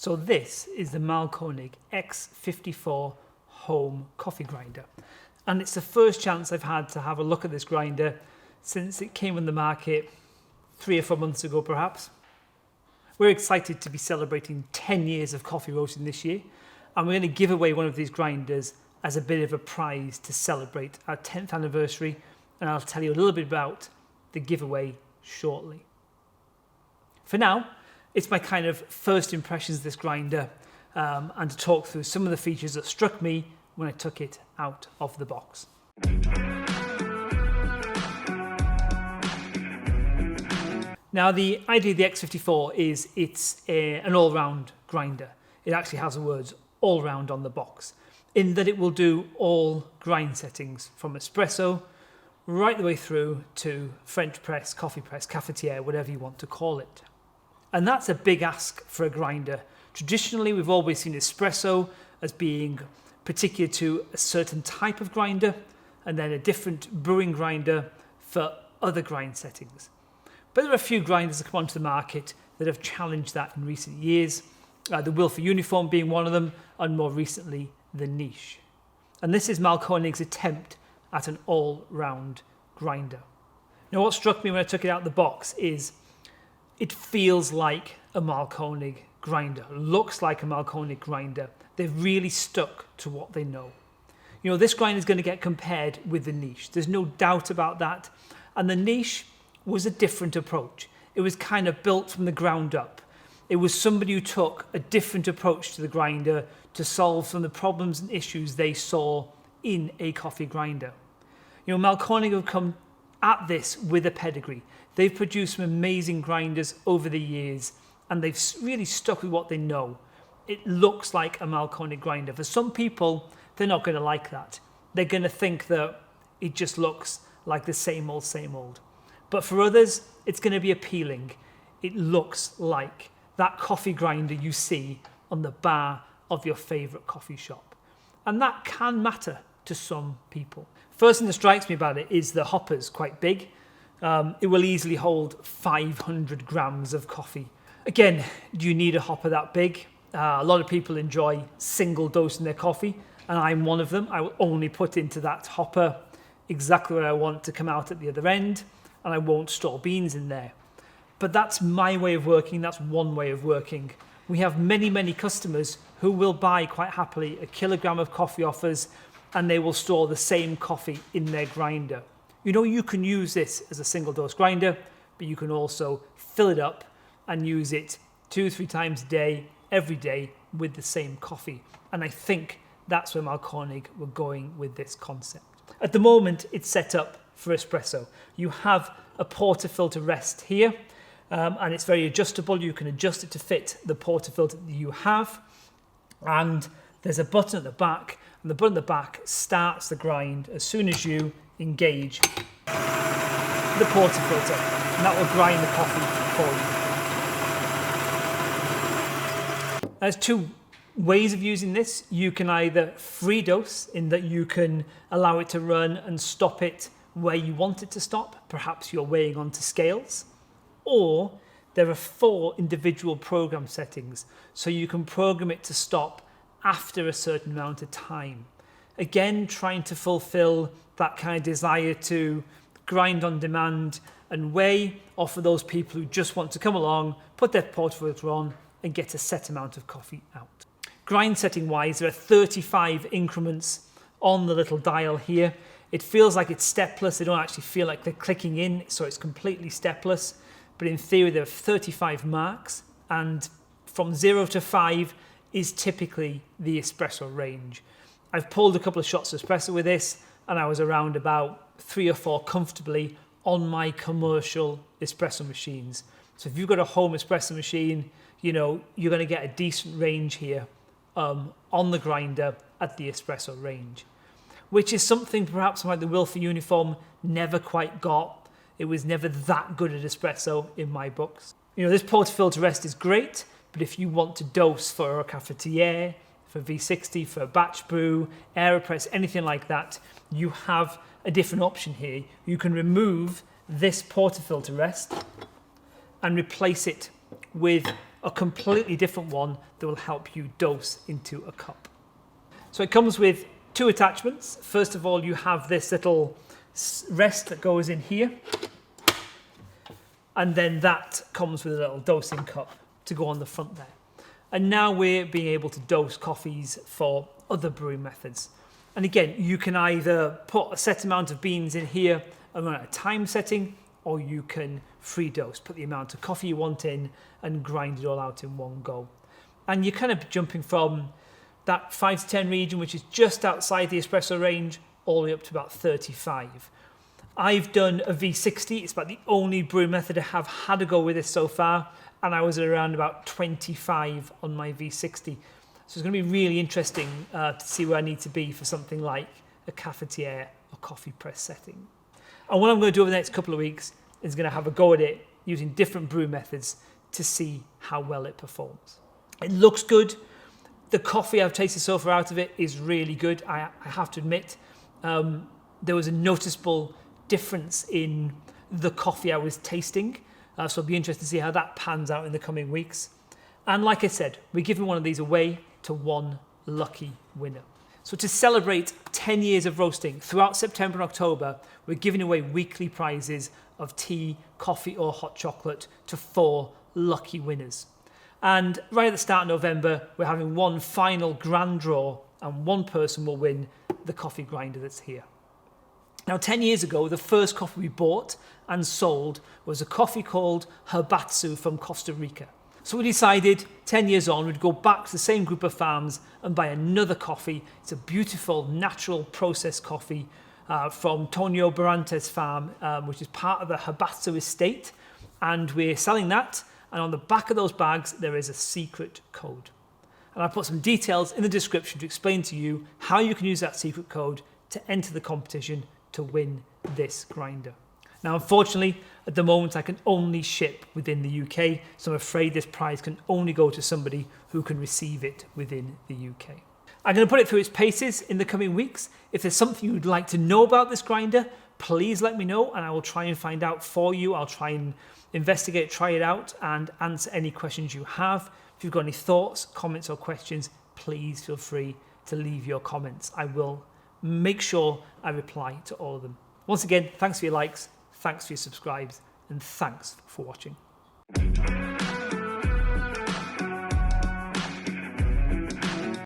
So this is the Mahlkonig X54 home coffee grinder. And it's the first chance I've had to have a look at this grinder since it came on the market 3 or 4 months ago perhaps. We're excited to be celebrating 10 years of coffee roasting this year, and we're going to give away one of these grinders as a bit of a prize to celebrate our 10th anniversary, and I'll tell you a little bit about the giveaway shortly. For now, it's my kind of first impressions of this grinder and to talk through some of the features that struck me when I took it out of the box. Now, the idea of the X54 is it's an all-round grinder. It actually has the words all-round on the box, in that it will do all grind settings from espresso right the way through to French press, coffee press, cafetiere, whatever you want to call it. And that's a big ask for a grinder. Traditionally, we've always seen espresso as being particular to a certain type of grinder, and then a different brewing grinder for other grind settings. But there are a few grinders that come onto the market that have challenged that in recent years, the Wilfer Uniform being one of them, and more recently, the Niche. And this is Mahlkonig's attempt at an all-round grinder. Now, what struck me when I took it out of the box is it feels like a Mahlkonig grinder, looks like a Mahlkonig grinder. They've really stuck to what they know. You know, this grinder is going to get compared with the Niche. There's no doubt about that. And the Niche was a different approach. It was kind of built from the ground up. It was somebody who took a different approach to the grinder to solve some of the problems and issues they saw in a coffee grinder. You know, Mahlkonig have come at this with a pedigree. They've produced some amazing grinders over the years, and they've really stuck with what they know. It looks like a Mahlkonig grinder. For some people, they're not going to like that. They're going to think that it just looks like the same old, same old. But for others, it's going to be appealing. It looks like that coffee grinder you see on the bar of your favourite coffee shop. And that can matter to some people. First thing that strikes me about it is the hopper's quite big. It will easily hold 500 grams of coffee. Again, do you need a hopper that big? A lot of people enjoy single dosing their coffee, and I'm one of them. I will only put into that hopper exactly what I want to come out at the other end, and I won't store beans in there. But that's my way of working. That's one way of working. We have many, many customers who will buy quite happily a kilogram of coffee offers, and they will store the same coffee in their grinder. You know, you can use this as a single dose grinder, but you can also fill it up and use it 2-3 times a day, every day, with the same coffee. And I think that's where Mahlkonig were going with this concept. At the moment, it's set up for espresso. You have a portafilter rest here, and it's very adjustable. You can adjust it to fit the portafilter that you have. And there's a button at the back, and the button at the back starts the grind as soon as you engage the portafilter, and that will grind the coffee for you. There's 2 ways of using this. You can either free dose, in that you can allow it to run and stop it where you want it to stop. Perhaps you're weighing onto scales. Or there are 4 individual program settings, so you can program it to stop after a certain amount of time. Again, trying to fulfill that kind of desire to grind on demand and weigh, or for those people who just want to come along, put their portafilter on and get a set amount of coffee out. Grind setting wise, there are 35 increments on the little dial here. It feels like it's stepless. They don't actually feel like they're clicking in, so it's completely stepless. But in theory, there are 35 marks, and from 0 to 5 is typically the espresso range. I've pulled a couple of shots of espresso with this, and I was around about 3 or 4 comfortably on my commercial espresso machines. So if you've got a home espresso machine, you know, you're going to get a decent range here on the grinder at the espresso range, which is something perhaps like the Wilfer Uniform never quite got. It was never that good at espresso in my books. You know, this portafilter rest is great, but if you want to dose for a cafetiere, for V60, for a batch brew, AeroPress, anything like that, you have a different option here. You can remove this portafilter rest and replace it with a completely different one that will help you dose into a cup. So it comes with 2 attachments. First of all, you have this little rest that goes in here, and then that comes with a little dosing cup to go on the front there. And now we're being able to dose coffees for other brewing methods. And again, you can either put a set amount of beans in here and run at a time setting, or you can free dose, put the amount of coffee you want in and grind it all out in one go. And you're kind of jumping from that 5 to 10 region, which is just outside the espresso range, all the way up to about 35. I've done a V60. It's about the only brewing method I have had a go with this so far, and I was at around about 25 on my V60. So it's going to be really interesting to see where I need to be for something like a cafetiere or coffee press setting. And what I'm going to do over the next couple of weeks is going to have a go at it using different brew methods to see how well it performs. It looks good. The coffee I've tasted so far out of it is really good. I have to admit, there was a noticeable difference in the coffee I was tasting. So it'll be interesting to see how that pans out in the coming weeks. And like I said, we're giving one of these away to one lucky winner. So to celebrate 10 years of roasting, throughout September and October, we're giving away weekly prizes of tea, coffee or hot chocolate to 4 lucky winners. And right at the start of November, we're having one final grand draw, and one person will win the coffee grinder that's here. Now, 10 years ago, the first coffee we bought and sold was a coffee called Herbazu from Costa Rica. So we decided 10 years on, we'd go back to the same group of farms and buy another coffee. It's a beautiful, natural processed coffee from Tonio Barrantes farm, which is part of the Herbazu estate. And we're selling that. And on the back of those bags, there is a secret code. And I put some details in the description to explain to you how you can use that secret code to enter the competition to win this grinder. Now, unfortunately, at the moment, I can only ship within the UK, so I'm afraid this prize can only go to somebody who can receive it within the UK. I'm going to put it through its paces in the coming weeks. If there's something you'd like to know about this grinder, please let me know and I will try and find out for you. I'll try and investigate, try it out and answer any questions you have. If you've got any thoughts, comments or questions, please feel free to leave your comments. I will make sure I reply to all of them. Once again, thanks for your likes, thanks for your subscribes, and thanks for watching.